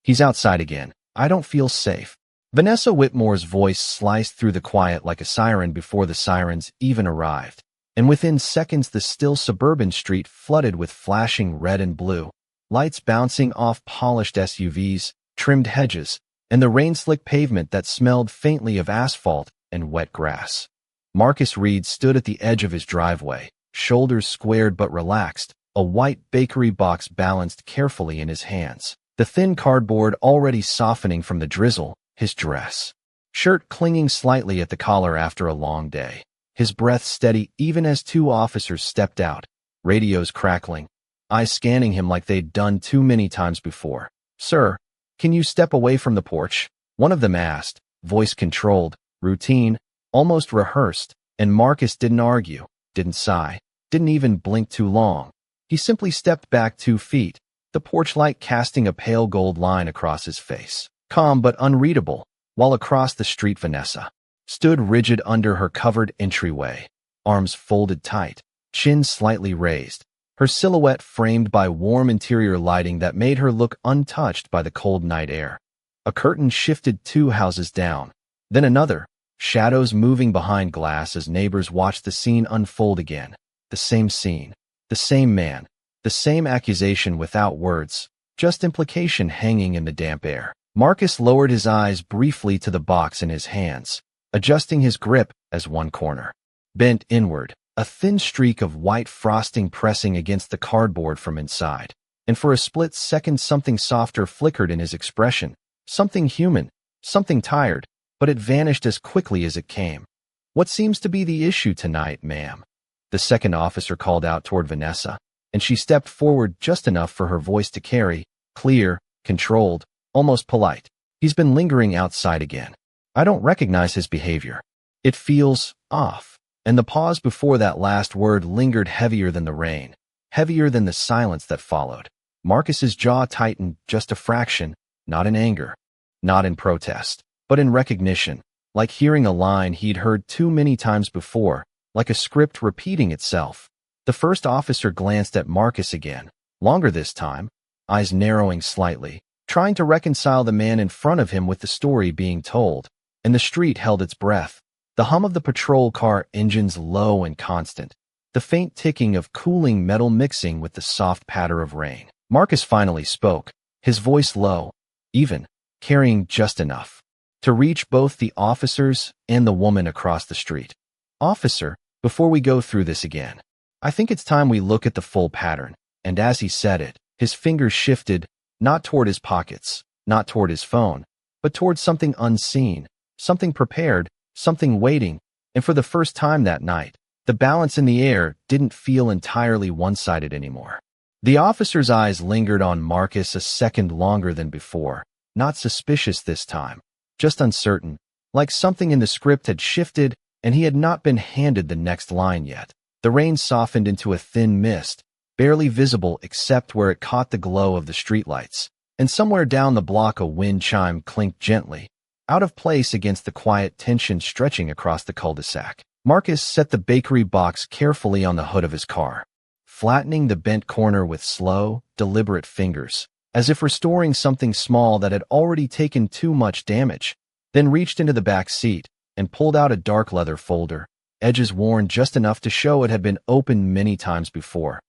He's outside again. I don't feel safe. Vanessa Whitmore's voice sliced through the quiet like a siren before the sirens even arrived. And within seconds the still suburban street flooded with flashing red and blue, lights bouncing off polished SUVs, trimmed hedges, and the rain-slick pavement that smelled faintly of asphalt and wet grass. Marcus Reed stood at the edge of his driveway, shoulders squared but relaxed, a white bakery box balanced carefully in his hands, the thin cardboard already softening from the drizzle, his dress shirt clinging slightly at the collar after a long day, his breath steady even as two officers stepped out, radios crackling, eyes scanning him like they'd done too many times before. "Sir, can you step away from the porch?" one of them asked, voice controlled, routine, almost rehearsed, and Marcus didn't argue, didn't sigh, didn't even blink too long. He simply stepped back 2 feet, the porch light casting a pale gold line across his face, calm but unreadable, while across the street Vanessa stood rigid under her covered entryway, arms folded tight, chin slightly raised, her silhouette framed by warm interior lighting that made her look untouched by the cold night air. A curtain shifted 2 houses down, then another, shadows moving behind glass as neighbors watched the scene unfold again. The same scene, the same man, the same accusation without words, just implication hanging in the damp air. Marcus lowered his eyes briefly to the box in his hands, adjusting his grip as one corner bent inward, a thin streak of white frosting pressing against the cardboard from inside. And for a split second something softer flickered in his expression, something human, something tired, but it vanished as quickly as it came. "What seems to be the issue tonight, ma'am?" the second officer called out toward Vanessa, and she stepped forward just enough for her voice to carry, clear, controlled, almost polite. "He's been lingering outside again. I don't recognize his behavior. It feels off." And the pause before that last word lingered heavier than the rain, heavier than the silence that followed. Marcus's jaw tightened just a fraction, not in anger, not in protest, but in recognition, like hearing a line he'd heard too many times before, like a script repeating itself. The first officer glanced at Marcus again, longer this time, eyes narrowing slightly, trying to reconcile the man in front of him with the story being told, and the street held its breath, the hum of the patrol car engines low and constant, the faint ticking of cooling metal mixing with the soft patter of rain. Marcus finally spoke, his voice low, even, carrying just enough to reach both the officers and the woman across the street. "Officer, before we go through this again, I think it's time we look at the full pattern." And as he said it, his fingers shifted, not toward his pockets, not toward his phone, but toward something unseen, something prepared, something waiting, and for the first time that night, the balance in the air didn't feel entirely one-sided anymore. The officer's eyes lingered on Marcus a second longer than before, not suspicious this time, just uncertain, like something in the script had shifted and he had not been handed the next line yet. The rain softened into a thin mist, barely visible except where it caught the glow of the streetlights, and somewhere down the block a wind chime clinked gently, out of place against the quiet tension stretching across the cul-de-sac. Marcus set the bakery box carefully on the hood of his car, flattening the bent corner with slow, deliberate fingers, as if restoring something small that had already taken too much damage, then reached into the back seat and pulled out a dark leather folder, edges worn just enough to show it had been opened many times before.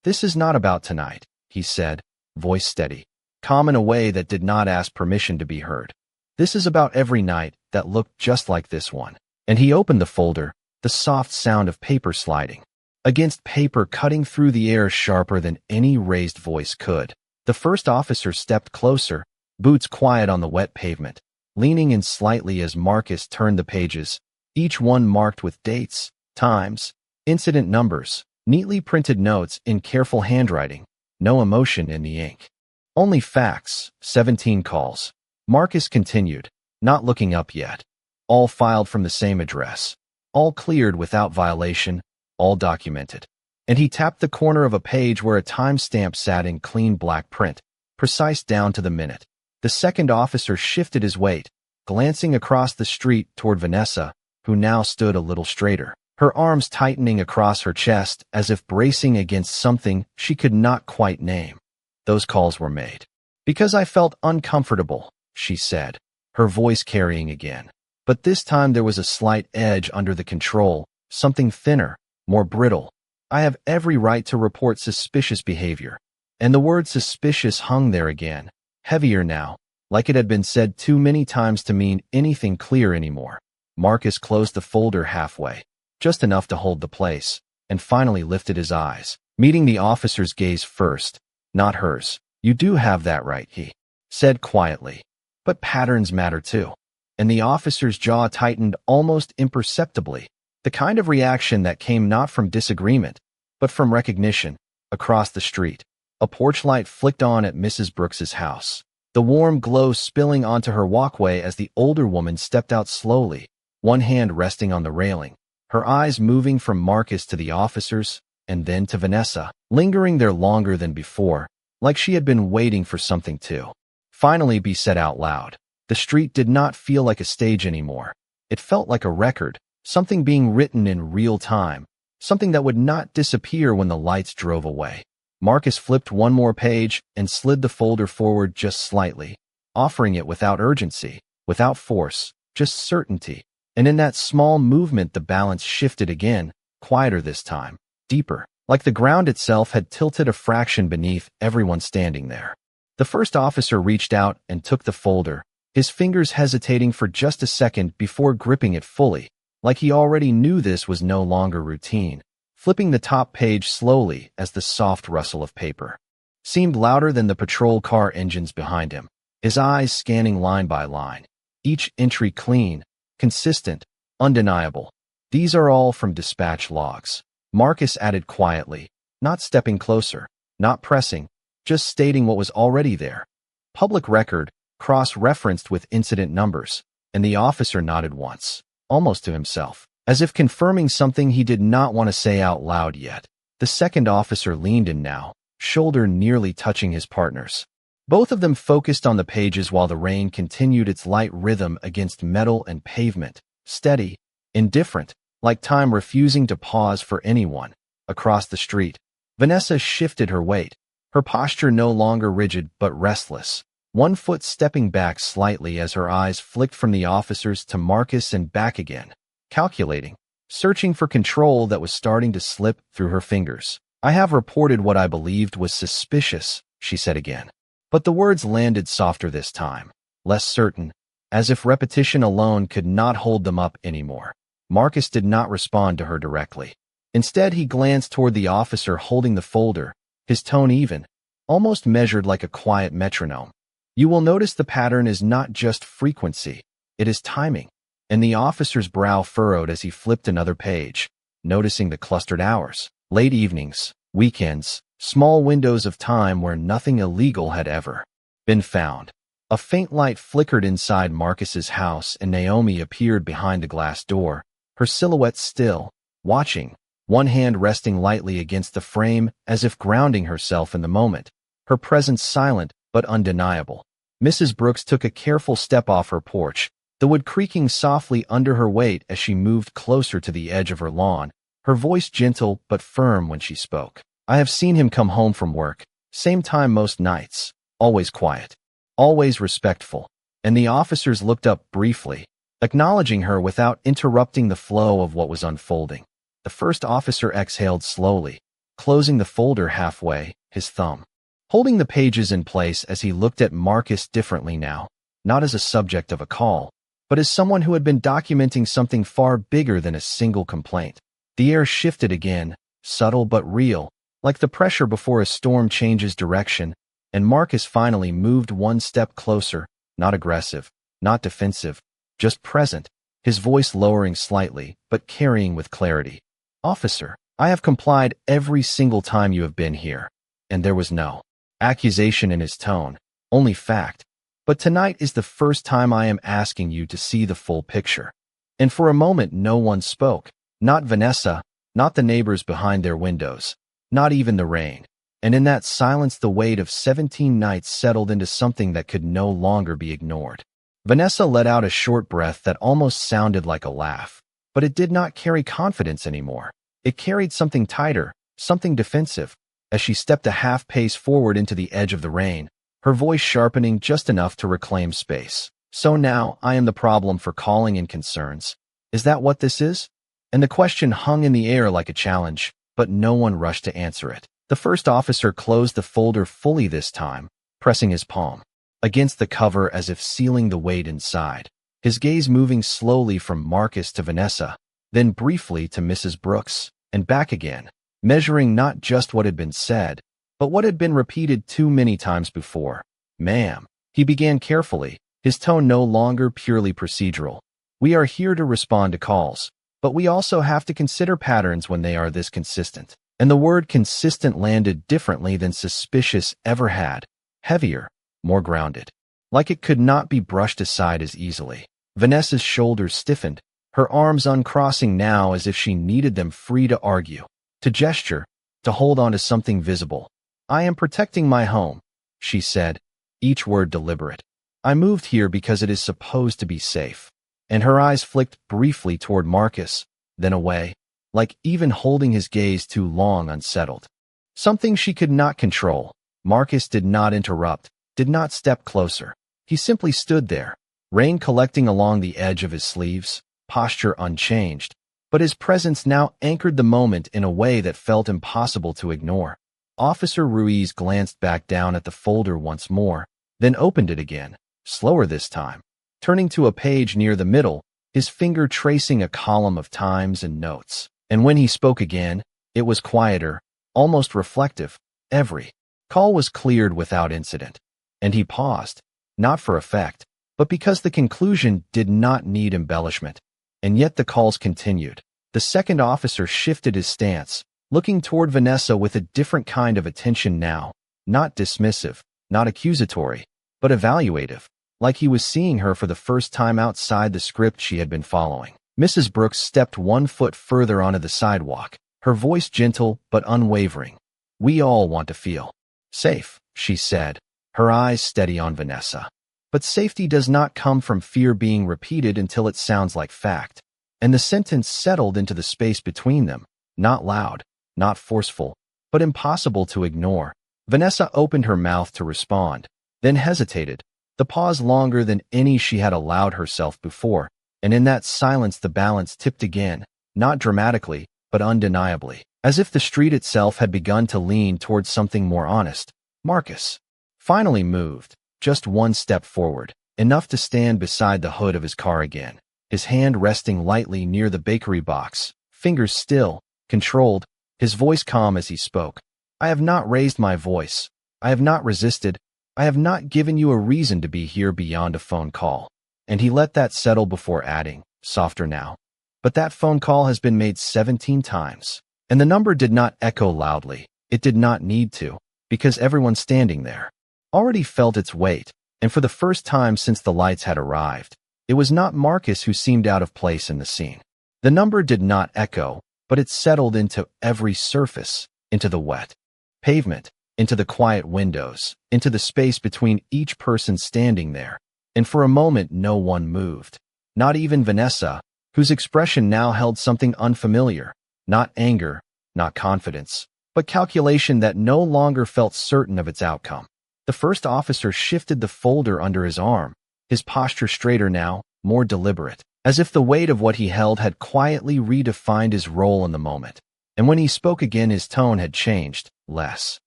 "This is not about tonight," he said, voice steady, calm in a way that did not ask permission to be heard. "This is about every night that looked just like this one." And he opened the folder, the soft sound of paper sliding against paper cutting through the air sharper than any raised voice could. The first officer stepped closer, boots quiet on the wet pavement, leaning in slightly as Marcus turned the pages, each one marked with dates, times, incident numbers, neatly printed notes in careful handwriting, no emotion in the ink. "Only facts, 17 calls." Marcus continued, not looking up yet. "All filed from the same address. All cleared without violation, all documented." And he tapped the corner of a page where a timestamp sat in clean black print, precise down to the minute. The second officer shifted his weight, glancing across the street toward Vanessa, who now stood a little straighter, her arms tightening across her chest as if bracing against something she could not quite name. "Those calls were made Because I felt uncomfortable, she said, her voice carrying again. But this time there was a slight edge under the control, something thinner, more brittle. I have every right to report suspicious behavior. And the word suspicious hung there again, heavier now, like it had been said too many times to mean anything clear anymore. Marcus closed the folder halfway, just enough to hold the place, and finally lifted his eyes, meeting the officer's gaze first, not hers. You do have that right, he said quietly. But patterns matter too. And the officer's jaw tightened almost imperceptibly, the kind of reaction that came not from disagreement, but from recognition. Across the street, a porch light flicked on at Mrs. Brooks's house, the warm glow spilling onto her walkway as the older woman stepped out slowly, one hand resting on the railing, her eyes moving from Marcus to the officers, and then to Vanessa, lingering there longer than before, like she had been waiting for something to finally be said out loud. The street did not feel like a stage anymore. It felt like a record, something being written in real time, something that would not disappear when the lights drove away. Marcus flipped one more page and slid the folder forward just slightly, offering it without urgency, without force, just certainty. And in that small movement the balance shifted again, quieter this time, deeper, like the ground itself had tilted a fraction beneath everyone standing there. The first officer reached out and took the folder, his fingers hesitating for just a second before gripping it fully, like he already knew this was no longer routine, flipping the top page slowly as the soft rustle of paper seemed louder than the patrol car engines behind him, his eyes scanning line by line, each entry clean, consistent, undeniable. These are all from dispatch logs, Marcus added quietly, not stepping closer, not pressing, just stating what was already there. Public record, cross-referenced with incident numbers, and the officer nodded once, almost to himself, as if confirming something he did not want to say out loud yet. The second officer leaned in now, shoulder nearly touching his partner's. Both of them focused on the pages while the rain continued its light rhythm against metal and pavement, steady, indifferent, like time refusing to pause for anyone. Across the street, Vanessa shifted her weight, her posture no longer rigid but restless, one foot stepping back slightly as her eyes flicked from the officers to Marcus and back again, calculating, searching for control that was starting to slip through her fingers. I have reported what I believed was suspicious, she said again. But the words landed softer this time, less certain, as if repetition alone could not hold them up anymore. Marcus did not respond to her directly. Instead, he glanced toward the officer holding the folder, his tone even, almost measured like a quiet metronome. You will notice the pattern is not just frequency, it is timing. And the officer's brow furrowed as he flipped another page, noticing the clustered hours, late evenings, weekends, small windows of time where nothing illegal had ever been found. A faint light flickered inside Marcus's house and Naomi appeared behind the glass door, her silhouette still, watching, one hand resting lightly against the frame as if grounding herself in the moment, her presence silent but undeniable. Mrs. Brooks took a careful step off her porch, the wood creaking softly under her weight as she moved closer to the edge of her lawn, her voice gentle but firm when she spoke. I have seen him come home from work, same time most nights, always quiet, always respectful. And the officers looked up briefly, acknowledging her without interrupting the flow of what was unfolding. The first officer exhaled slowly, closing the folder halfway, his thumb holding the pages in place as he looked at Marcus differently now, not as a subject of a call, but as someone who had been documenting something far bigger than a single complaint. The air shifted again, subtle but real, like the pressure before a storm changes direction, and Marcus finally moved one step closer, not aggressive, not defensive, just present, his voice lowering slightly, but carrying with clarity. Officer, I have complied every single time you have been here. And there was no accusation in his tone, only fact. But tonight is the first time I am asking you to see the full picture. And for a moment no one spoke, not Vanessa, not the neighbors behind their windows, not even the rain. And in that silence the weight of 17 nights settled into something that could no longer be ignored. Vanessa let out a short breath that almost sounded like a laugh, but it did not carry confidence anymore. It carried something tighter, something defensive. As she stepped a half pace forward into the edge of the rain, her voice sharpening just enough to reclaim space. So now, I am the problem for calling in concerns. Is that what this is? And the question hung in the air like a challenge, but no one rushed to answer it. The first officer closed the folder fully this time, pressing his palm against the cover as if sealing the weight inside, his gaze moving slowly from Marcus to Vanessa, then briefly to Mrs. Brooks, and back again, measuring not just what had been said, but what had been repeated too many times before. Ma'am, he began carefully, his tone no longer purely procedural. We are here to respond to calls, but we also have to consider patterns when they are this consistent. And the word consistent landed differently than suspicious ever had, heavier, more grounded. Like it could not be brushed aside as easily. Vanessa's shoulders stiffened, her arms uncrossing now as if she needed them free to argue, to gesture, to hold on to something visible. I am protecting my home, she said, each word deliberate. I moved here because it is supposed to be safe. And her eyes flicked briefly toward Marcus, then away, like even holding his gaze too long unsettled. Something she could not control. Marcus did not interrupt, did not step closer. He simply stood there, rain collecting along the edge of his sleeves, posture unchanged, but his presence now anchored the moment in a way that felt impossible to ignore. Officer Ruiz glanced back down at the folder once more, then opened it again, slower this time, turning to a page near the middle, his finger tracing a column of times and notes. And when he spoke again, it was quieter, almost reflective. Every call was cleared without incident. And he paused, not for effect, but because the conclusion did not need embellishment. And yet the calls continued. The second officer shifted his stance, looking toward Vanessa with a different kind of attention now, not dismissive, not accusatory, but evaluative, like he was seeing her for the first time outside the script she had been following. Mrs. Brooks stepped 1 foot further onto the sidewalk, her voice gentle but unwavering. We all want to feel safe, she said, her eyes steady on Vanessa. But safety does not come from fear being repeated until it sounds like fact. And the sentence settled into the space between them, not loud, not forceful, but impossible to ignore. Vanessa opened her mouth to respond, then hesitated, the pause longer than any she had allowed herself before. And in that silence the balance tipped again, not dramatically, but undeniably, as if the street itself had begun to lean towards something more honest. Marcus finally moved, just 1 step forward, enough to stand beside the hood of his car again, his hand resting lightly near the bakery box, fingers still, controlled, his voice calm as he spoke. I have not raised my voice. I have not resisted. I have not given you a reason to be here beyond a phone call. And he let that settle before adding, softer now. But that phone call has been made 17 times. And the number did not echo loudly. It did not need to, because everyone standing there already felt its weight. And for the first time since the lights had arrived, it was not Marcus who seemed out of place in the scene. The number did not echo, but it settled into every surface, into the wet pavement, into the quiet windows, into the space between each person standing there. And for a moment no one moved, not even Vanessa, whose expression now held something unfamiliar, not anger, not confidence, but calculation that no longer felt certain of its outcome. The first officer shifted the folder under his arm, his posture straighter now, more deliberate, as if the weight of what he held had quietly redefined his role in the moment. And when he spoke again his tone had changed, less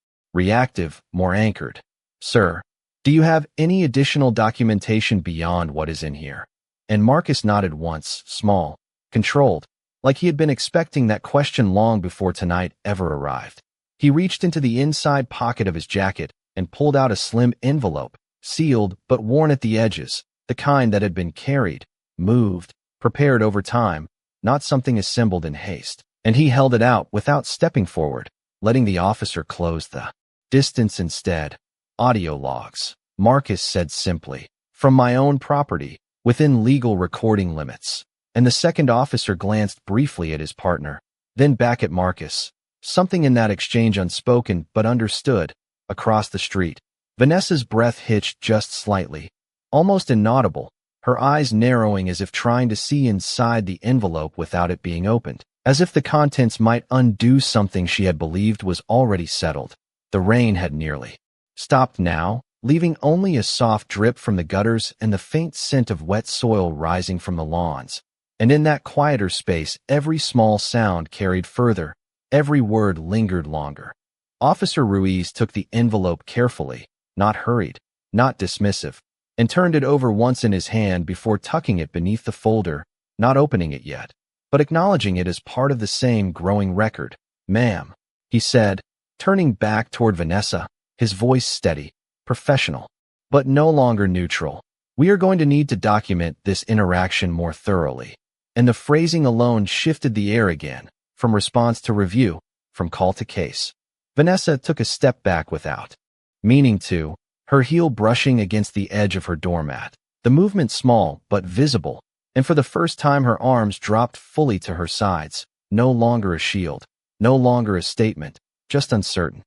reactive, more anchored. Sir, do you have any additional documentation beyond what is in here? And Marcus nodded once, small, controlled, like he had been expecting that question long before tonight ever arrived. He reached into the inside pocket of his jacket and pulled out a slim envelope, sealed but worn at the edges, the kind that had been carried, moved, prepared over time, not something assembled in haste. And he held it out without stepping forward, letting the officer close the distance instead. Audio logs, Marcus said simply, from my own property, within legal recording limits. And the second officer glanced briefly at his partner, then back at Marcus. Something in that exchange unspoken but understood. Across the street, Vanessa's breath hitched just slightly, almost inaudible, her eyes narrowing as if trying to see inside the envelope without it being opened, as if the contents might undo something she had believed was already settled. The rain had nearly stopped now, leaving only a soft drip from the gutters and the faint scent of wet soil rising from the lawns. And in that quieter space, every small sound carried further, every word lingered longer. Officer Ruiz took the envelope carefully, not hurried, not dismissive, and turned it over once in his hand before tucking it beneath the folder, not opening it yet, but acknowledging it as part of the same growing record. "Ma'am," he said, turning back toward Vanessa, his voice steady, professional, but no longer neutral. "We are going to need to document this interaction more thoroughly." And the phrasing alone shifted the air again, from response to review, from call to case. Vanessa took a step back without meaning to, her heel brushing against the edge of her doormat. The movement small but visible, and for the first time her arms dropped fully to her sides, no longer a shield, no longer a statement, just uncertain.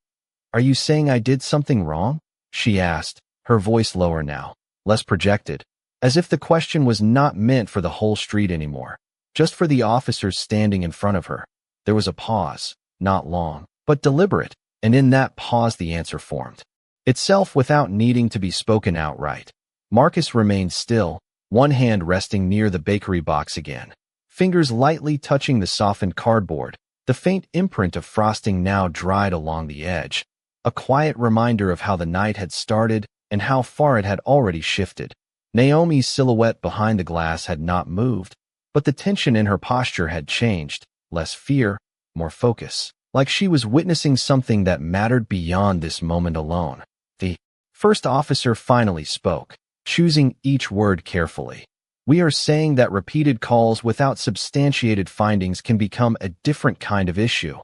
"Are you saying I did something wrong?" she asked, her voice lower now, less projected, as if the question was not meant for the whole street anymore, just for the officers standing in front of her. There was a pause, not long, but deliberate, and in that pause the answer formed itself without needing to be spoken outright. Marcus remained still, one hand resting near the bakery box again, fingers lightly touching the softened cardboard, the faint imprint of frosting now dried along the edge, a quiet reminder of how the night had started and how far it had already shifted. Naomi's silhouette behind the glass had not moved, but the tension in her posture had changed, less fear, more focus, like she was witnessing something that mattered beyond this moment alone. The first officer finally spoke, choosing each word carefully. "We are saying that repeated calls without substantiated findings can become a different kind of issue."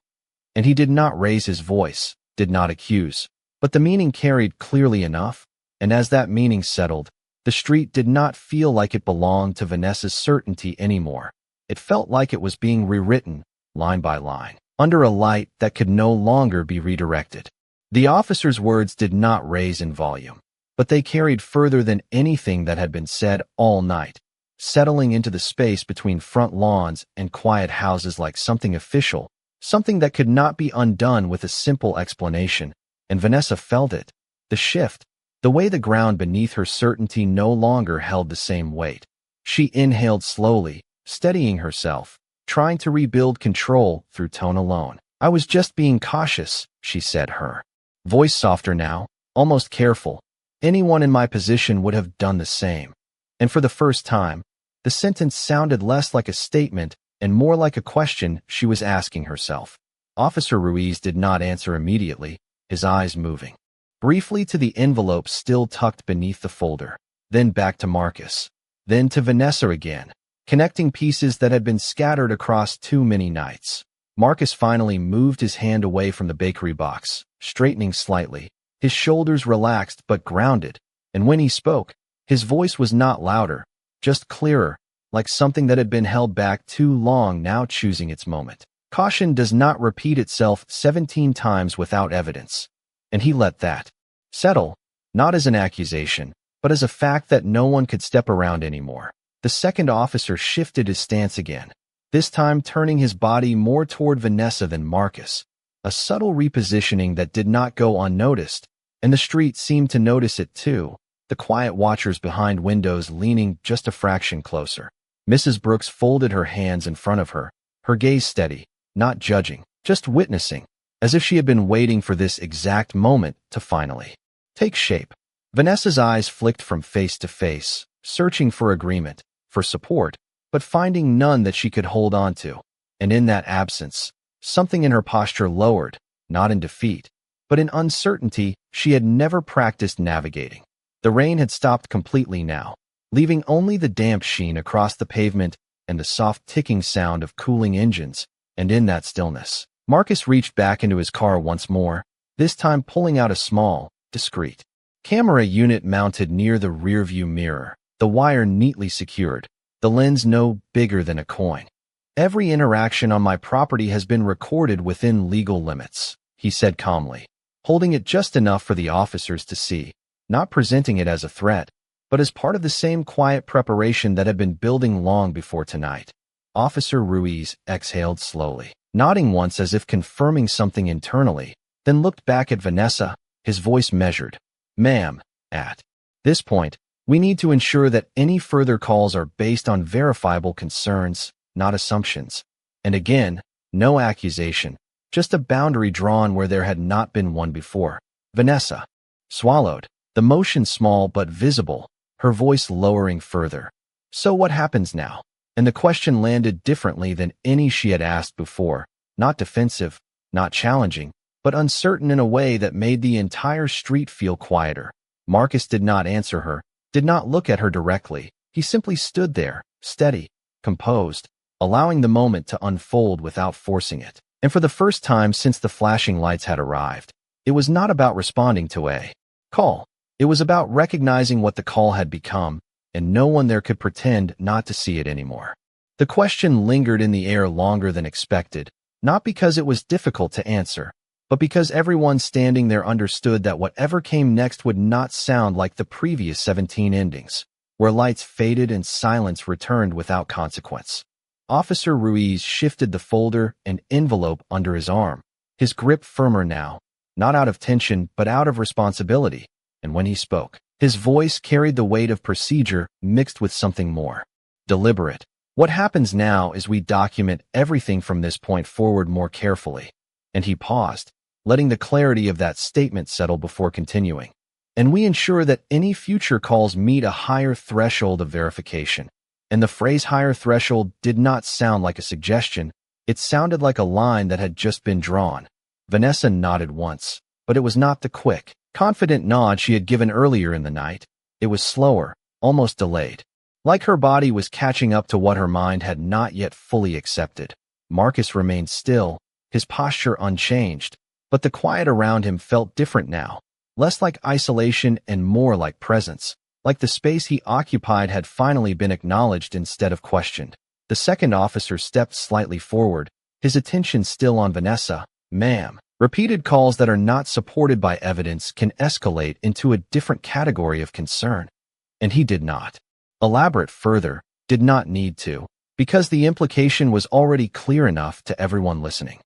And he did not raise his voice, did not accuse, but the meaning carried clearly enough, and as that meaning settled, the street did not feel like it belonged to Vanessa's certainty anymore. It felt like it was being rewritten, line by line, under a light that could no longer be redirected. The officer's words did not raise in volume, but they carried further than anything that had been said all night, settling into the space between front lawns and quiet houses like something official, something that could not be undone with a simple explanation. And Vanessa felt it, the shift, the way the ground beneath her certainty no longer held the same weight. She inhaled slowly, steadying herself, trying to rebuild control through tone alone. "I was just being cautious," she said, her voice softer now, almost careful. "Anyone in my position would have done the same." And for the first time, the sentence sounded less like a statement and more like a question she was asking herself. Officer Ruiz did not answer immediately, his eyes moving briefly to the envelope still tucked beneath the folder, then back to Marcus, then to Vanessa again, connecting pieces that had been scattered across too many nights. Marcus finally moved his hand away from the bakery box, straightening slightly, his shoulders relaxed but grounded, and when he spoke, his voice was not louder, just clearer, like something that had been held back too long now choosing its moment. "Caution does not repeat itself 17 times without evidence." And he let that settle, not as an accusation, but as a fact that no one could step around anymore. The second officer shifted his stance again, this time turning his body more toward Vanessa than Marcus, a subtle repositioning that did not go unnoticed, and the street seemed to notice it too, the quiet watchers behind windows leaning just a fraction closer. Mrs. Brooks folded her hands in front of her, her gaze steady, not judging, just witnessing, as if she had been waiting for this exact moment to finally take shape. Vanessa's eyes flicked from face to face, searching for agreement, for support, but finding none that she could hold on to. And in that absence, something in her posture lowered, not in defeat, but in uncertainty she had never practiced navigating. The rain had stopped completely now, leaving only the damp sheen across the pavement and the soft ticking sound of cooling engines, and in that stillness, Marcus reached back into his car once more, this time pulling out a small, discreet camera unit mounted near the rearview mirror, the wire neatly secured, the lens no bigger than a coin. "Every interaction on my property has been recorded within legal limits," he said calmly, holding it just enough for the officers to see, not presenting it as a threat, but as part of the same quiet preparation that had been building long before tonight. Officer Ruiz exhaled slowly, nodding once as if confirming something internally, then looked back at Vanessa, his voice measured. "Ma'am, At this point, we need to ensure that any further calls are based on verifiable concerns, not assumptions. And again, no accusation, just a boundary drawn where there had not been one before. Vanessa swallowed, the motion small but visible, her voice lowering further. So what happens now? And the question landed differently than any she had asked before, not defensive, not challenging, but uncertain in a way that made the entire street feel quieter. Marcus did not answer her, did not look at her directly. He simply stood there, steady, composed, allowing the moment to unfold without forcing it. And for the first time since the flashing lights had arrived, it was not about responding to a call. It was about recognizing what the call had become, and no one there could pretend not to see it anymore. The question lingered in the air longer than expected, not because it was difficult to answer, but because everyone standing there understood that whatever came next would not sound like the previous 17 endings, where lights faded and silence returned without consequence. Officer Ruiz shifted the folder and envelope under his arm, his grip firmer now, not out of tension but out of responsibility, and when he spoke, his voice carried the weight of procedure mixed with something more deliberate. What happens now is we document everything from this point forward more carefully. And he paused, letting the clarity of that statement settle before continuing. And we ensure that any future calls meet a higher threshold of verification. And the phrase higher threshold did not sound like a suggestion. It sounded like a line that had just been drawn. Vanessa nodded once, but it was not the quick, confident nod she had given earlier in the night. It was slower, almost delayed. Like her body was catching up to what her mind had not yet fully accepted. Marcus remained still, his posture unchanged, but the quiet around him felt different now, less like isolation and more like presence, like the space he occupied had finally been acknowledged instead of questioned. The second officer stepped slightly forward, his attention still on Vanessa. Ma'am, repeated calls that are not supported by evidence can escalate into a different category of concern. And he did not elaborate further, did not need to, because the implication was already clear enough to everyone listening.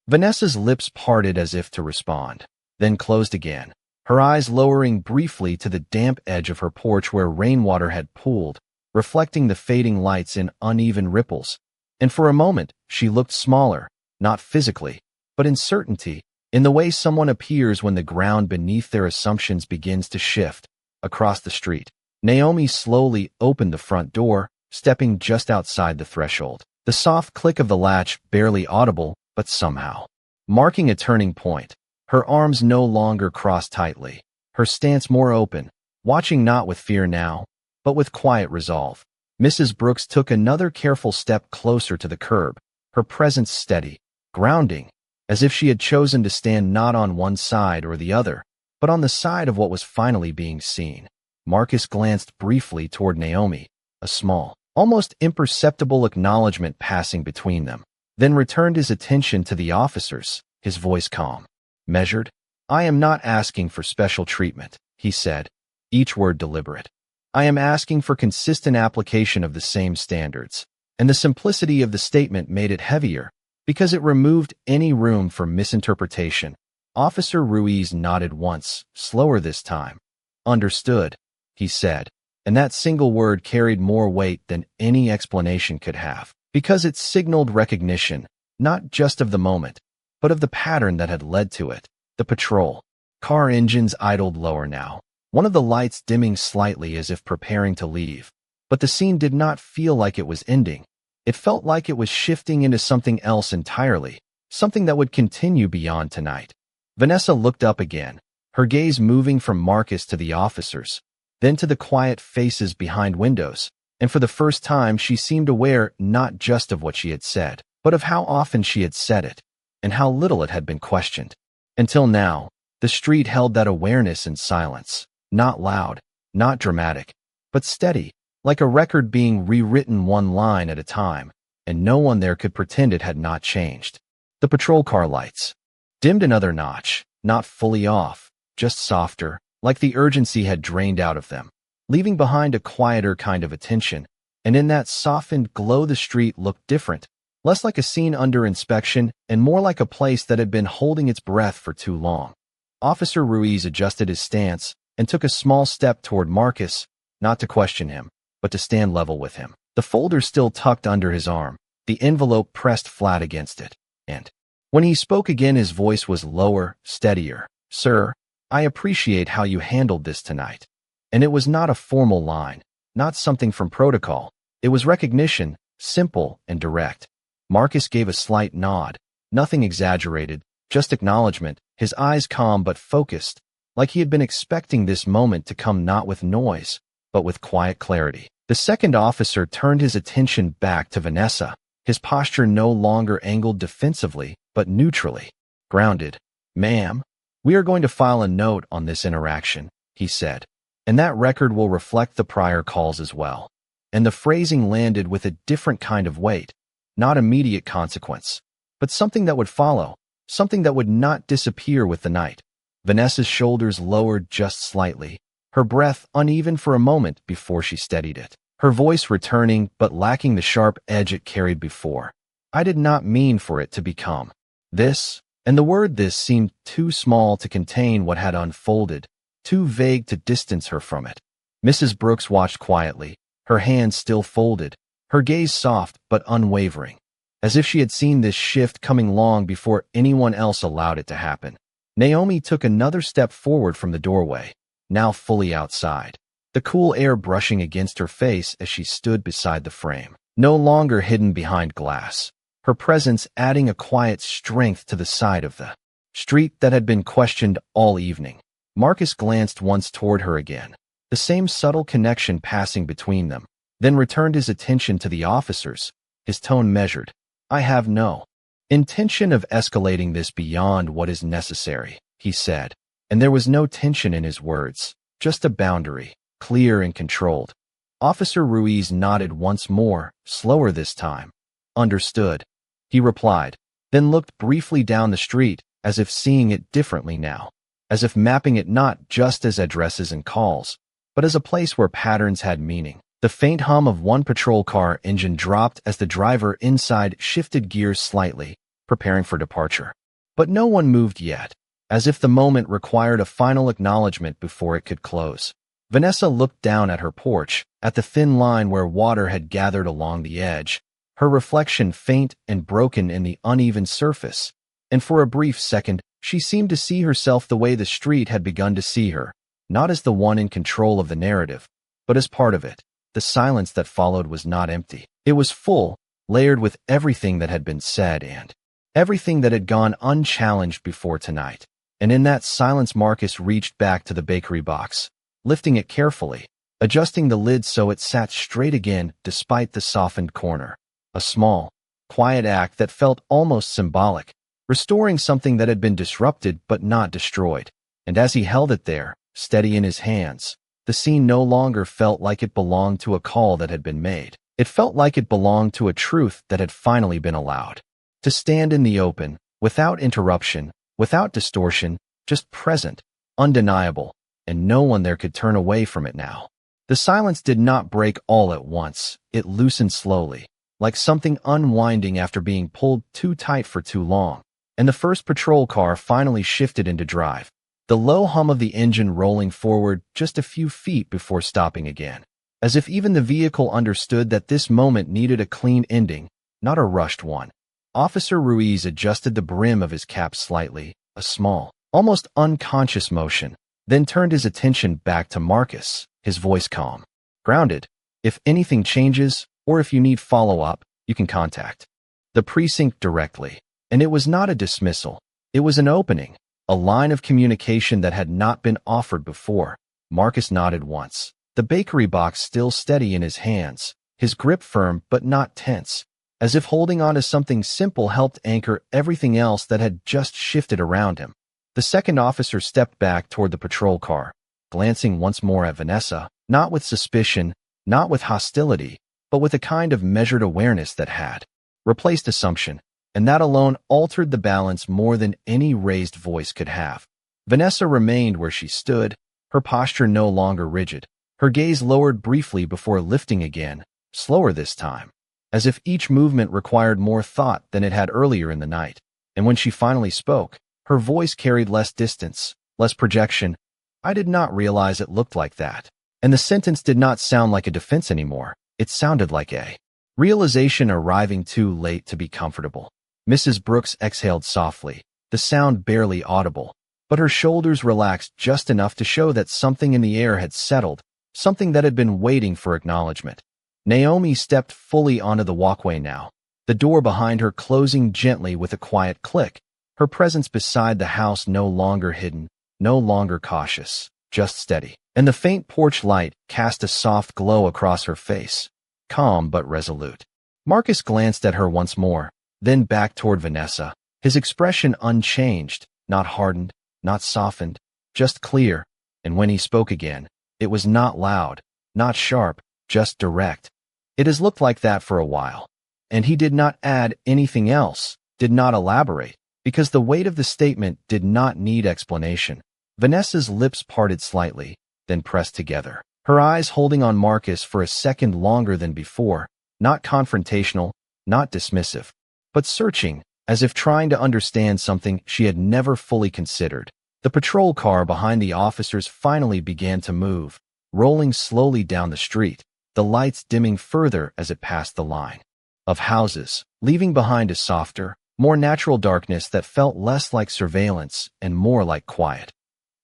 Vanessa's lips parted as if to respond, then closed again, her eyes lowering briefly to the damp edge of her porch where rainwater had pooled, reflecting the fading lights in uneven ripples. And for a moment, she looked smaller, not physically, but in certainty, in the way someone appears when the ground beneath their assumptions begins to shift. Across the street, Naomi slowly opened the front door, stepping just outside the threshold. The soft click of the latch barely audible, but somehow marking a turning point. Her arms no longer crossed tightly, her stance more open, watching not with fear now, but with quiet resolve. Mrs. Brooks took another careful step closer to the curb, her presence steady, grounding, as if she had chosen to stand not on one side or the other, but on the side of what was finally being seen. Marcus glanced briefly toward Naomi, a small, almost imperceptible acknowledgement passing between them, then returned his attention to the officers, his voice calm, measured. I am not asking for special treatment, he said, each word deliberate. I am asking for consistent application of the same standards. And the simplicity of the statement made it heavier, because it removed any room for misinterpretation. Officer Ruiz nodded once, slower this time. Understood, he said, and that single word carried more weight than any explanation could have, because it signaled recognition, not just of the moment, but of the pattern that had led to it. The patrol car engines idled lower now, one of the lights dimming slightly as if preparing to leave. But the scene did not feel like it was ending. It felt like it was shifting into something else entirely, something that would continue beyond tonight. Vanessa looked up again, her gaze moving from Marcus to the officers, then to the quiet faces behind windows, and for the first time she seemed aware not just of what she had said, but of how often she had said it, and how little it had been questioned. Until now, the street held that awareness in silence, not loud, not dramatic, but steady, like a record being rewritten one line at a time, and no one there could pretend it had not changed. The patrol car lights dimmed another notch, not fully off, just softer, like the urgency had drained out of them, leaving behind a quieter kind of attention, and in that softened glow the street looked different, less like a scene under inspection and more like a place that had been holding its breath for too long. Officer Ruiz adjusted his stance, and took a small step toward Marcus, not to question him, but to stand level with him. The folder still tucked under his arm, the envelope pressed flat against it, and when he spoke again his voice was lower, steadier. "Sir, I appreciate how you handled this tonight." And it was not a formal line, not something from protocol. It was recognition, simple and direct. Marcus gave a slight nod, nothing exaggerated, just acknowledgement, his eyes calm but focused, like he had been expecting this moment to come not with noise, but with quiet clarity. The second officer turned his attention back to Vanessa, his posture no longer angled defensively, but neutrally. Grounded. "Ma'am, we are going to file a note on this interaction," he said, "and that record will reflect the prior calls as well." And the phrasing landed with a different kind of weight, not immediate consequence, but something that would follow, something that would not disappear with the night. Vanessa's shoulders lowered just slightly, her breath uneven for a moment before she steadied it, her voice returning but lacking the sharp edge it carried before. "I did not mean for it to become this," and the word "this" seemed too small to contain what had unfolded, too vague to distance her from it. Mrs. Brooks watched quietly, her hands still folded, her gaze soft but unwavering, as if she had seen this shift coming long before anyone else allowed it to happen. Naomi took another step forward from the doorway, now fully outside, the cool air brushing against her face as she stood beside the frame, no longer hidden behind glass, her presence adding a quiet strength to the side of the street that had been questioned all evening. Marcus glanced once toward her again, the same subtle connection passing between them, then returned his attention to the officers, his tone measured. "I have no intention of escalating this beyond what is necessary," he said, and there was no tension in his words, just a boundary, clear and controlled. Officer Ruiz nodded once more, slower this time. "Understood," he replied, then looked briefly down the street, as if seeing it differently now, as if mapping it not just as addresses and calls, but as a place where patterns had meaning. The faint hum of one patrol car engine dropped as the driver inside shifted gears slightly, preparing for departure. But no one moved yet, as if the moment required a final acknowledgement before it could close. Vanessa looked down at her porch, at the thin line where water had gathered along the edge, her reflection faint and broken in the uneven surface, and for a brief second she seemed to see herself the way the street had begun to see her, not as the one in control of the narrative, but as part of it. The silence that followed was not empty. It was full, layered with everything that had been said and everything that had gone unchallenged before tonight. And in that silence Marcus reached back to the bakery box, lifting it carefully, adjusting the lid so it sat straight again despite the softened corner. A small, quiet act that felt almost symbolic, restoring something that had been disrupted but not destroyed. And as he held it there, steady in his hands, the scene no longer felt like it belonged to a call that had been made. It felt like it belonged to a truth that had finally been allowed to stand in the open, without interruption, without distortion, just present, undeniable, and no one there could turn away from it now. The silence did not break all at once. It loosened slowly, like something unwinding after being pulled too tight for too long, and the first patrol car finally shifted into drive, the low hum of the engine rolling forward just a few feet before stopping again, as if even the vehicle understood that this moment needed a clean ending, not a rushed one. Officer Ruiz adjusted the brim of his cap slightly, a small, almost unconscious motion, then turned his attention back to Marcus, his voice calm. "Grounded. If anything changes, or if you need follow-up, you can contact the precinct directly." And it was not a dismissal. It was an opening, a line of communication that had not been offered before. Marcus nodded once, the bakery box still steady in his hands, his grip firm but not tense, as if holding on to something simple helped anchor everything else that had just shifted around him. The second officer stepped back toward the patrol car, glancing once more at Vanessa, not with suspicion, not with hostility, but with a kind of measured awareness that had replaced assumption, and that alone altered the balance more than any raised voice could have. Vanessa remained where she stood, her posture no longer rigid, her gaze lowered briefly before lifting again, slower this time, as if each movement required more thought than it had earlier in the night. And when she finally spoke, her voice carried less distance, less projection, I did not realize it looked like that. And the sentence did not sound like a defense anymore. It sounded like a realization arriving too late to be comfortable. Mrs. Brooks exhaled softly, the sound barely audible, but her shoulders relaxed just enough to show that something in the air had settled, something that had been waiting for acknowledgement. Naomi stepped fully onto the walkway now, the door behind her closing gently with a quiet click, her presence beside the house no longer hidden, no longer cautious, just steady. And the faint porch light cast a soft glow across her face, calm but resolute. Marcus glanced at her once more, then back toward Vanessa, his expression unchanged, not hardened, not softened, just clear, and when he spoke again, it was not loud, not sharp, just direct. It has looked like that for a while. And he did not add anything else, did not elaborate, because the weight of the statement did not need explanation. Vanessa's lips parted slightly, then pressed together, her eyes holding on Marcus for a second longer than before, not confrontational, not dismissive, but searching, as if trying to understand something she had never fully considered. The patrol car behind the officers finally began to move, rolling slowly down the street, the lights dimming further as it passed the line of houses, leaving behind a softer, more natural darkness that felt less like surveillance and more like quiet.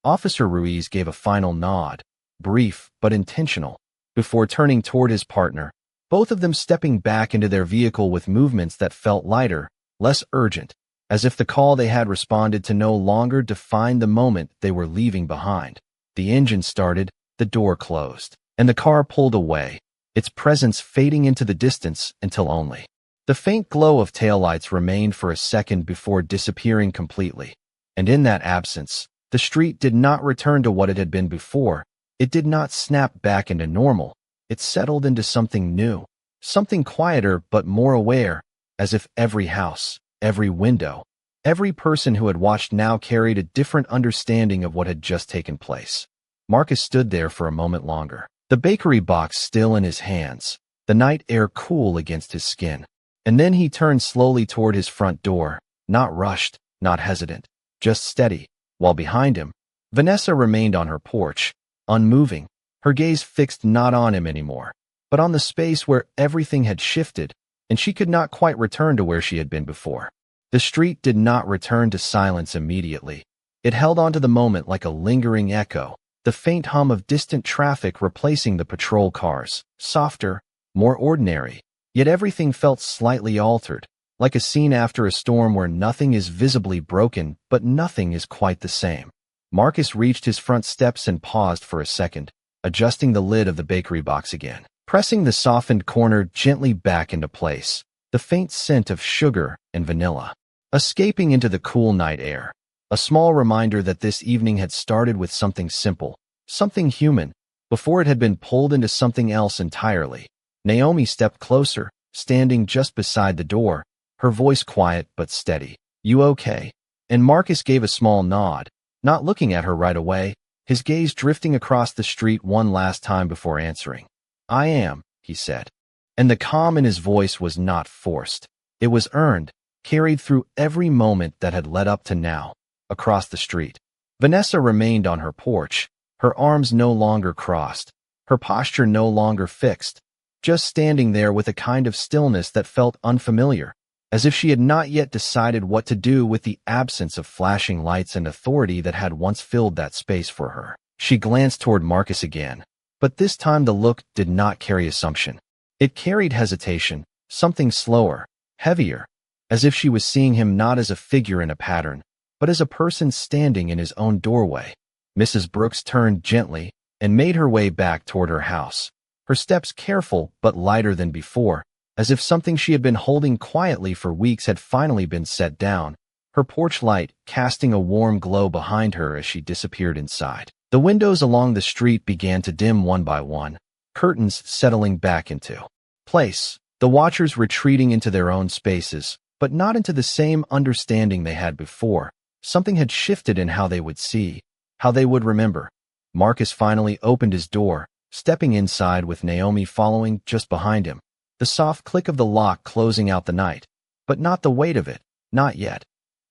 Officer Ruiz gave a final nod, brief but intentional, before turning toward his partner, both of them stepping back into their vehicle with movements that felt lighter, less urgent, as if the call they had responded to no longer defined the moment they were leaving behind. The engine started, the door closed, and the car pulled away, its presence fading into the distance until only the faint glow of taillights remained for a second before disappearing completely. And in that absence, the street did not return to what it had been before. It did not snap back into normal. It settled into something new, something quieter but more aware, as if every house, every window, every person who had watched now carried a different understanding of what had just taken place. Marcus stood there for a moment longer, the bakery box still in his hands, the night air cool against his skin. And then he turned slowly toward his front door, not rushed, not hesitant, just steady, while behind him, Vanessa remained on her porch, unmoving, her gaze fixed not on him anymore, but on the space where everything had shifted, and she could not quite return to where she had been before. The street did not return to silence immediately. It held on to the moment like a lingering echo, the faint hum of distant traffic replacing the patrol cars, softer, more ordinary, yet everything felt slightly altered, like a scene after a storm where nothing is visibly broken, but nothing is quite the same. Marcus reached his front steps and paused for a second, adjusting the lid of the bakery box again, pressing the softened corner gently back into place, the faint scent of sugar and vanilla escaping into the cool night air. A small reminder that this evening had started with something simple, something human, before it had been pulled into something else entirely. Naomi stepped closer, standing just beside the door, her voice quiet but steady. "You okay?" And Marcus gave a small nod, not looking at her right away, his gaze drifting across the street one last time before answering. "I am," he said. And the calm in his voice was not forced. It was earned, carried through every moment that had led up to now. Across the street, Vanessa remained on her porch, her arms no longer crossed, her posture no longer fixed, just standing there with a kind of stillness that felt unfamiliar, as if she had not yet decided what to do with the absence of flashing lights and authority that had once filled that space for her. She glanced toward Marcus again, but this time the look did not carry assumption. It carried hesitation, something slower, heavier, as if she was seeing him not as a figure in a pattern, but as a person standing in his own doorway. Mrs. Brooks turned gently and made her way back toward her house, her steps careful but lighter than before, as if something she had been holding quietly for weeks had finally been set down, her porch light casting a warm glow behind her as she disappeared inside. The windows along the street began to dim one by one, curtains settling back into place, the watchers retreating into their own spaces, but not into the same understanding they had before. Something had shifted in how they would see, how they would remember. Marcus finally opened his door, stepping inside with Naomi following just behind him. The soft click of the lock closing out the night, but not the weight of it, not yet.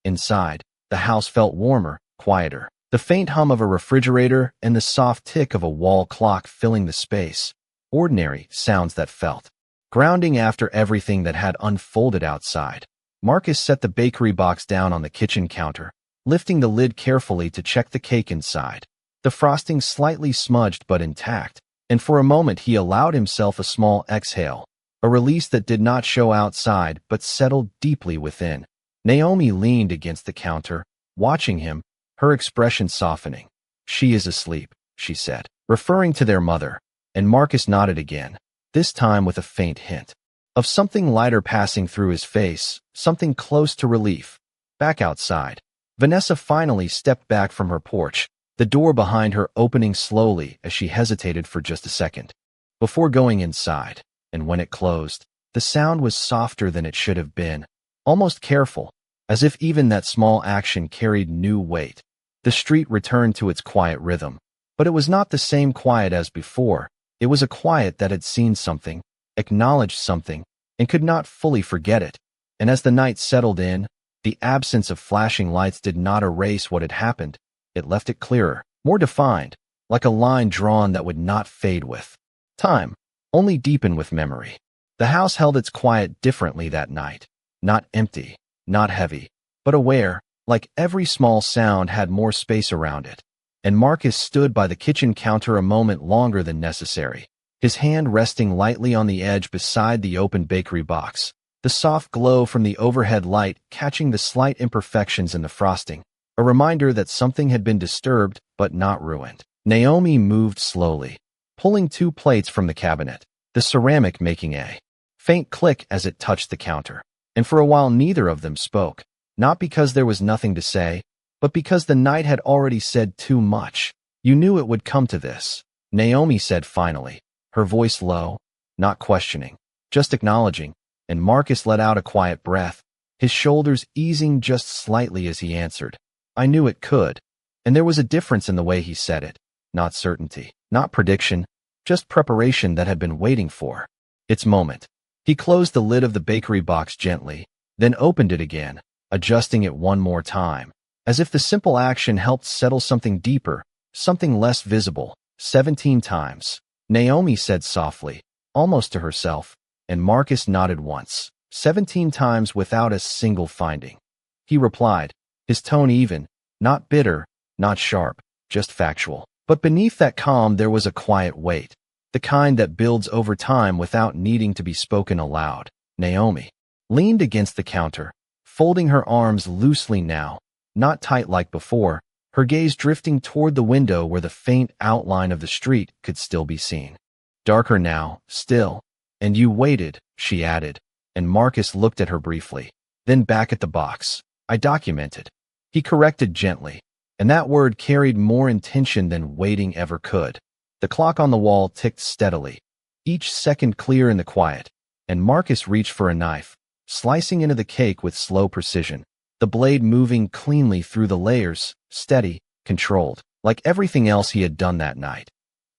Inside, the house felt warmer, quieter. The faint hum of a refrigerator and the soft tick of a wall clock filling the space. Ordinary sounds that felt grounding after everything that had unfolded outside. Marcus set the bakery box down on the kitchen counter, lifting the lid carefully to check the cake inside. The frosting slightly smudged but intact, and for a moment he allowed himself a small exhale, a release that did not show outside but settled deeply within. Naomi leaned against the counter, watching him, her expression softening. "She is asleep," she said, referring to their mother, and Marcus nodded again, this time with a faint hint of something lighter passing through his face, something close to relief. Back outside, Vanessa finally stepped back from her porch, the door behind her opening slowly as she hesitated for just a second before going inside, and when it closed, the sound was softer than it should have been, almost careful, as if even that small action carried new weight. The street returned to its quiet rhythm, but it was not the same quiet as before. It was a quiet that had seen something, acknowledged something, and could not fully forget it. And as the night settled in, the absence of flashing lights did not erase what had happened. It left it clearer, more defined, like a line drawn that would not fade with time, only deepen with memory. The house held its quiet differently that night, not empty, not heavy, but aware, like every small sound had more space around it. And Marcus stood by the kitchen counter a moment longer than necessary, his hand resting lightly on the edge beside the open bakery box, the soft glow from the overhead light catching the slight imperfections in the frosting, a reminder that something had been disturbed but not ruined. Naomi moved slowly, pulling 2 plates from the cabinet, the ceramic making a faint click as it touched the counter. And for a while neither of them spoke, not because there was nothing to say, but because the night had already said too much. "You knew it would come to this," Naomi said finally, her voice low, not questioning, just acknowledging, and Marcus let out a quiet breath, his shoulders easing just slightly as he answered, "I knew it could." And there was a difference in the way he said it, not certainty, not prediction, just preparation that had been waiting for its moment. He closed the lid of the bakery box gently, then opened it again, adjusting it one more time, as if the simple action helped settle something deeper, something less visible. 17 times, Naomi said softly, almost to herself, and Marcus nodded once. 17 times without a single finding. He replied, his tone even, not bitter, not sharp, just factual. But beneath that calm there was a quiet weight, the kind that builds over time without needing to be spoken aloud. Naomi leaned against the counter, folding her arms loosely now, not tight like before, her gaze drifting toward the window where the faint outline of the street could still be seen. Darker now, still. "And you waited," she added, and Marcus looked at her briefly, then back at the box. "I documented." He corrected gently, and that word carried more intention than waiting ever could. The clock on the wall ticked steadily, each second clear in the quiet, and Marcus reached for a knife, slicing into the cake with slow precision, the blade moving cleanly through the layers, steady, controlled, like everything else he had done that night.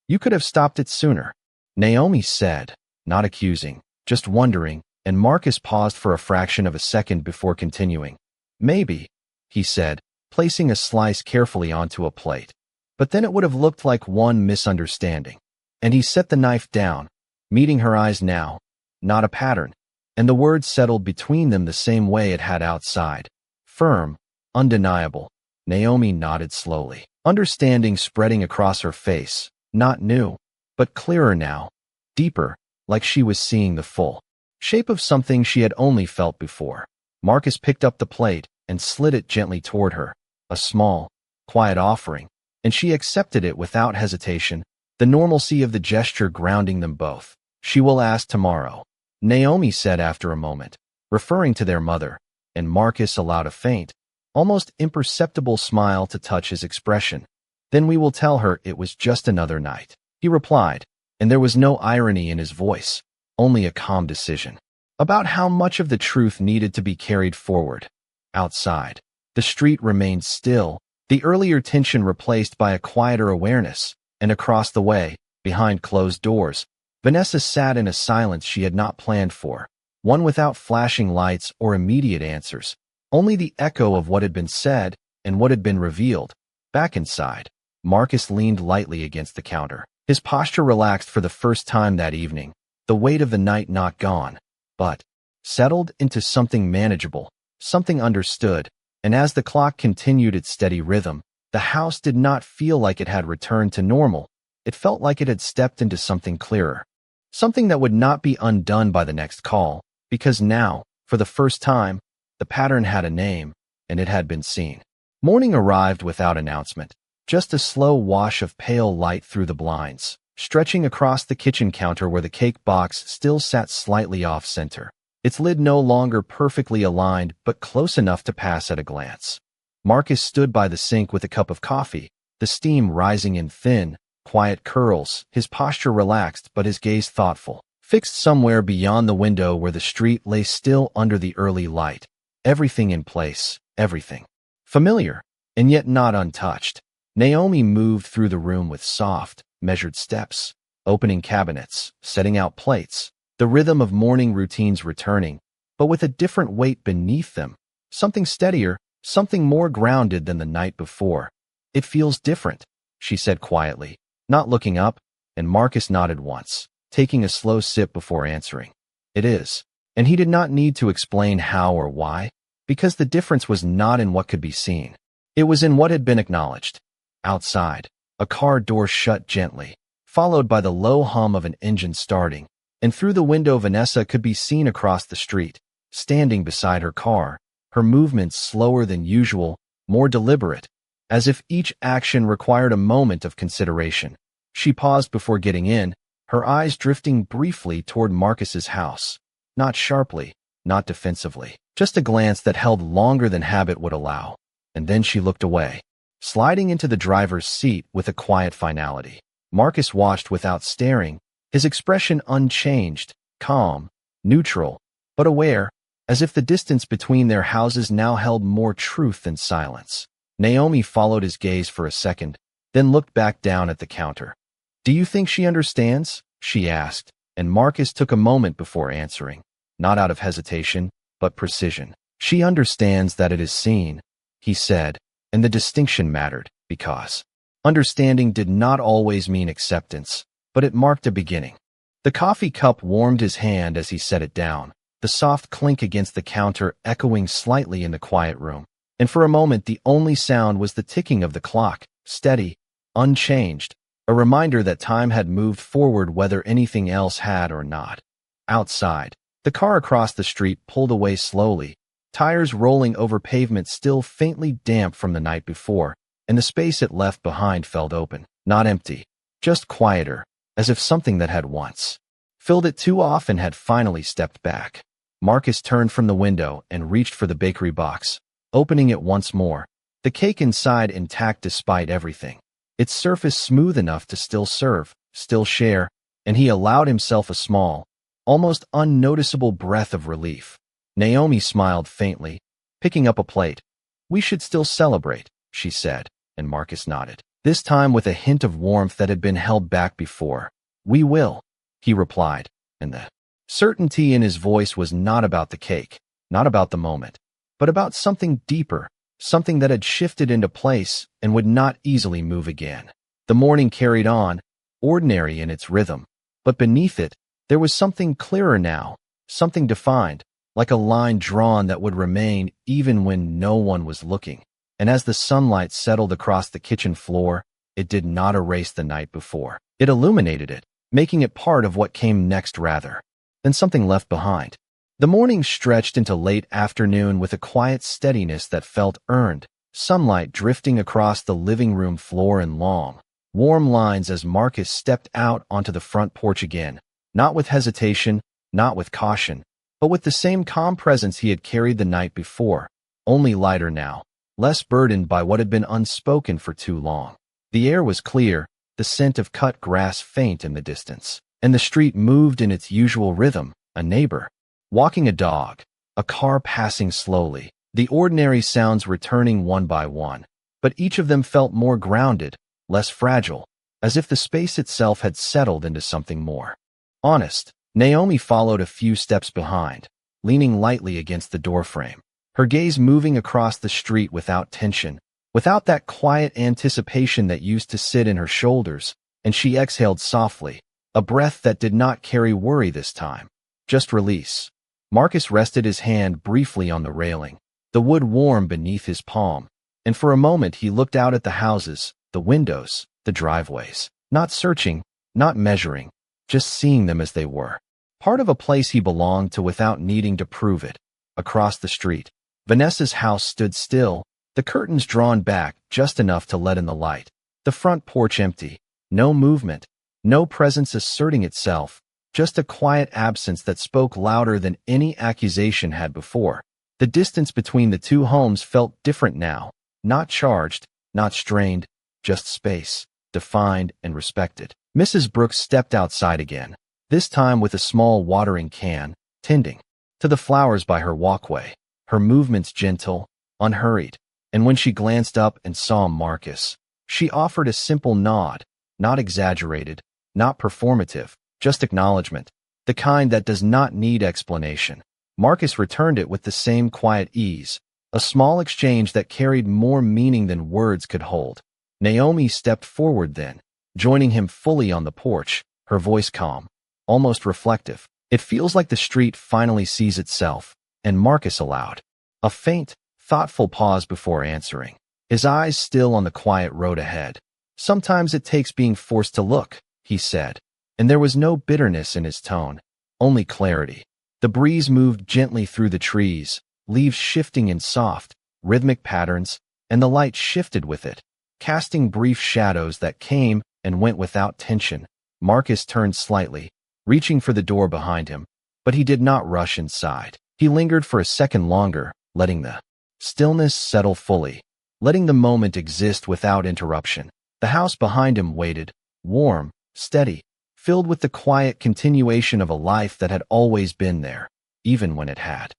"You could have stopped it sooner," Naomi said, not accusing, just wondering, and Marcus paused for a fraction of a second before continuing. "Maybe," he said, placing a slice carefully onto a plate. "But then it would have looked like one misunderstanding." And he set the knife down, meeting her eyes now, not a pattern, and the words settled between them the same way it had outside. Firm, undeniable. Naomi nodded slowly, understanding spreading across her face, not new, but clearer now, deeper, like she was seeing the full shape of something she had only felt before. Marcus picked up the plate and slid it gently toward her, a small, quiet offering, and she accepted it without hesitation, the normalcy of the gesture grounding them both. "She will ask tomorrow," Naomi said after a moment, referring to their mother, and Marcus allowed a faint, almost imperceptible smile to touch his expression. "Then we will tell her it was just another night," he replied, and there was no irony in his voice, only a calm decision about how much of the truth needed to be carried forward. Outside, the street remained still, the earlier tension replaced by a quieter awareness, and across the way, behind closed doors, Vanessa sat in a silence she had not planned for, one without flashing lights or immediate answers, only the echo of what had been said and what had been revealed. Back inside, Marcus leaned lightly against the counter. His posture relaxed for the first time that evening, the weight of the night not gone, but settled into something manageable, something understood, and as the clock continued its steady rhythm, the house did not feel like it had returned to normal. It felt like it had stepped into something clearer, something that would not be undone by the next call, because now, for the first time, the pattern had a name, and it had been seen. Morning arrived without announcement, just a slow wash of pale light through the blinds, stretching across the kitchen counter where the cake box still sat slightly off-center, its lid no longer perfectly aligned but close enough to pass at a glance. Marcus stood by the sink with a cup of coffee, the steam rising in thin, quiet curls, his posture relaxed but his gaze thoughtful, fixed somewhere beyond the window where the street lay still under the early light. Everything in place, everything familiar, and yet not untouched. Naomi moved through the room with soft, measured steps, opening cabinets, setting out plates, the rhythm of morning routines returning, but with a different weight beneath them, something steadier, something more grounded than the night before. "It feels different," she said quietly, not looking up, and Marcus nodded once, taking a slow sip before answering. "It is." And he did not need to explain how or why, because the difference was not in what could be seen. It was in what had been acknowledged. Outside, a car door shut gently, followed by the low hum of an engine starting, and through the window Vanessa could be seen across the street, standing beside her car, her movements slower than usual, more deliberate, as if each action required a moment of consideration. She paused before getting in, her eyes drifting briefly toward Marcus's house, not sharply, not defensively, just a glance that held longer than habit would allow, and then she looked away, sliding into the driver's seat with a quiet finality. Marcus watched without staring, his expression unchanged, calm, neutral, but aware, as if the distance between their houses now held more truth than silence. Naomi followed his gaze for a second, then looked back down at the counter. "Do you think she understands?" she asked, and Marcus took a moment before answering, not out of hesitation, but precision. "She understands that it is seen," he said, and the distinction mattered, because understanding did not always mean acceptance, but it marked a beginning. The coffee cup warmed his hand as he set it down, the soft clink against the counter echoing slightly in the quiet room, and for a moment the only sound was the ticking of the clock, steady, unchanged, a reminder that time had moved forward whether anything else had or not. Outside, the car across the street pulled away slowly, tires rolling over pavement still faintly damp from the night before, and the space it left behind felt open, not empty, just quieter, as if something that had once filled it too often had finally stepped back. Marcus turned from the window and reached for the bakery box, opening it once more, the cake inside intact despite everything, its surface smooth enough to still serve, still share, and he allowed himself a small, almost unnoticeable breath of relief. Naomi smiled faintly, picking up a plate. "We should still celebrate," she said, and Marcus nodded, this time with a hint of warmth that had been held back before. "We will," he replied, and the certainty in his voice was not about the cake, not about the moment, but about something deeper, something that had shifted into place and would not easily move again. The morning carried on, ordinary in its rhythm, but beneath it, there was something clearer now, something defined, like a line drawn that would remain even when no one was looking. And as the sunlight settled across the kitchen floor, it did not erase the night before. It illuminated it, making it part of what came next rather than something left behind. The morning stretched into late afternoon with a quiet steadiness that felt earned, sunlight drifting across the living room floor in long, warm lines as Marcus stepped out onto the front porch again, not with hesitation, not with caution, but with the same calm presence he had carried the night before, only lighter now, less burdened by what had been unspoken for too long. The air was clear, the scent of cut grass faint in the distance, and the street moved in its usual rhythm, a neighbor walking a dog, a car passing slowly, the ordinary sounds returning one by one, but each of them felt more grounded, less fragile, as if the space itself had settled into something more honest. Naomi followed a few steps behind, leaning lightly against the doorframe, her gaze moving across the street without tension, without that quiet anticipation that used to sit in her shoulders, and she exhaled softly, a breath that did not carry worry this time, just release. Marcus rested his hand briefly on the railing, the wood warm beneath his palm, and for a moment he looked out at the houses, the windows, the driveways, not searching, not measuring, just seeing them as they were. Part of a place he belonged to without needing to prove it. Across the street, Vanessa's house stood still, the curtains drawn back just enough to let in the light, the front porch empty, no movement, no presence asserting itself, just a quiet absence that spoke louder than any accusation had before. The distance between the two homes felt different now, not charged, not strained, just space, defined and respected. Mrs. Brooks stepped outside again, this time with a small watering can, tending to the flowers by her walkway, her movements gentle, unhurried, and when she glanced up and saw Marcus, she offered a simple nod, not exaggerated, not performative, just acknowledgement, the kind that does not need explanation. Marcus returned it with the same quiet ease, a small exchange that carried more meaning than words could hold. Naomi stepped forward then, joining him fully on the porch, her voice calm, almost reflective. It feels like the street finally sees itself, and Marcus allowed a faint, thoughtful pause before answering, his eyes still on the quiet road ahead. Sometimes it takes being forced to look, he said, and there was no bitterness in his tone, only clarity. The breeze moved gently through the trees, leaves shifting in soft, rhythmic patterns, and the light shifted with it, casting brief shadows that came and went without tension. Marcus turned slightly, reaching for the door behind him, but he did not rush inside. He lingered for a second longer, letting the stillness settle fully, letting the moment exist without interruption. The house behind him waited, warm, steady, filled with the quiet continuation of a life that had always been there, even when it had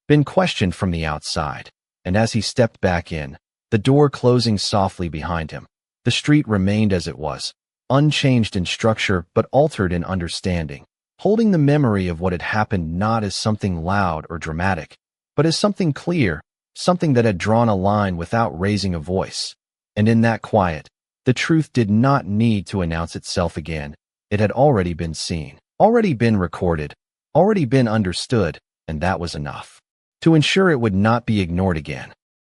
been questioned from the outside. And as he stepped back in, the door closing softly behind him, the street remained as it was, unchanged in structure but altered in understanding, holding the memory of what had happened not as something loud or dramatic, but as something clear, something that had drawn a line without raising a voice. And in that quiet, the truth did not need to announce itself again. It had already been seen, already been recorded, already been understood, and that was enough to ensure it would not be ignored again.